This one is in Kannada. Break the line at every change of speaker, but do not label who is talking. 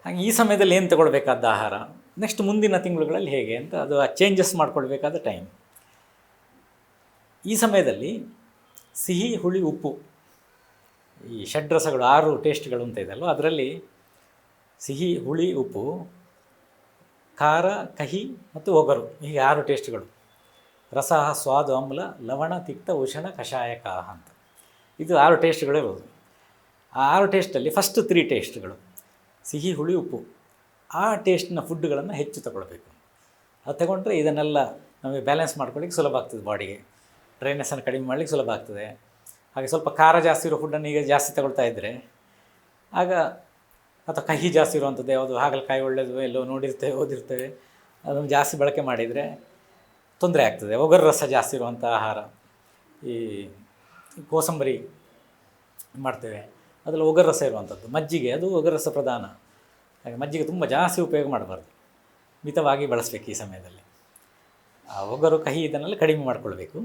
ಹಾಗೆ ಈ ಸಮಯದಲ್ಲಿ ಏನು ತಗೊಳ್ಬೇಕಾದ ಆಹಾರ, ನೆಕ್ಸ್ಟ್ ಮುಂದಿನ ತಿಂಗಳುಗಳಲ್ಲಿ ಹೇಗೆ ಅಂತ ಅದು ಚೇಂಜಸ್ ಮಾಡ್ಕೊಳ್ಬೇಕಾದ ಟೈಮ್. ಈ ಸಮಯದಲ್ಲಿ ಸಿಹಿ, ಹುಳಿ, ಉಪ್ಪು, ಈ ಷಡ್ರಸಗಳು 6 ಟೇಸ್ಟ್ಗಳು ಅಂತ ಇದೆಯಲ್ವ, ಅದರಲ್ಲಿ ಸಿಹಿ, ಹುಳಿ, ಉಪ್ಪು, ಖಾರ, ಕಹಿ ಮತ್ತು ಒಗರು, ಹೀಗೆ 6 ಟೇಸ್ಟ್ಗಳು. ರಸ, ಸ್ವಾದು, ಆಮ್ಲ, ಲವಣ, ತಿಕ್ತ, ಉಷಣ, ಕಷಾಯಕಾಹ ಅಂತ ಇದು 6 ಟೇಸ್ಟ್ಗಳು ಇರೋದು. ಆ 6 ಟೇಸ್ಟಲ್ಲಿ ಫಸ್ಟ್ 3 ಟೇಸ್ಟ್ಗಳು ಸಿಹಿ, ಹುಳಿ, ಉಪ್ಪು, ಆ ಟೇಸ್ಟ್ನ ಫುಡ್ಡುಗಳನ್ನು ಹೆಚ್ಚು ತಗೊಳ್ಬೇಕು. ಅದು ತಗೊಂಡ್ರೆ ಇದನ್ನೆಲ್ಲ ನಮಗೆ ಬ್ಯಾಲೆನ್ಸ್ ಮಾಡ್ಕೊಳ್ಳಿಕ್ಕೆ ಸುಲಭ ಆಗ್ತದೆ, ಬಾಡಿಗೆ ಡ್ರೈನೆಸ್ಸನ್ನು ಕಡಿಮೆ ಮಾಡಲಿಕ್ಕೆ ಸುಲಭ ಆಗ್ತದೆ. ಹಾಗೆ ಸ್ವಲ್ಪ ಖಾರ ಜಾಸ್ತಿ ಇರೋ ಫುಡ್ಡನ್ನು ಈಗ ಜಾಸ್ತಿ ತಗೊಳ್ತಾ ಇದ್ದರೆ ಆಗ, ಅಥವಾ ಕಹಿ ಜಾಸ್ತಿ ಇರುವಂಥದ್ದು ಯಾವುದು, ಹಾಗಲಕಾಯಿ ಒಳ್ಳೆಯದು ಎಲ್ಲೋ ನೋಡಿರ್ತೇವೆ, ಓದಿರ್ತೇವೆ, ಅದನ್ನು ಜಾಸ್ತಿ ಬಳಕೆ ಮಾಡಿದರೆ ತೊಂದರೆ ಆಗ್ತದೆ. ಒಗರು ರಸ ಜಾಸ್ತಿ ಇರುವಂಥ ಆಹಾರ, ಈ ಕೋಸಂಬರಿ ಮಾಡ್ತೇವೆ ಅದರಲ್ಲಿ ಒಗರು ರಸ ಇರುವಂಥದ್ದು, ಮಜ್ಜಿಗೆ ಅದು ಒಗರು ರಸ ಪ್ರಧಾನ. ಹಾಗೆ ಮಜ್ಜಿಗೆ ತುಂಬ ಜಾಸ್ತಿ ಉಪಯೋಗ ಮಾಡಬಾರ್ದು, ಮಿತವಾಗಿ ಬಳಸಬೇಕು ಈ ಸಮಯದಲ್ಲಿ. ಆ ಒಗರು, ಕಹಿ ಇದನ್ನೆಲ್ಲ ಕಡಿಮೆ ಮಾಡಿಕೊಳ್ಬೇಕು.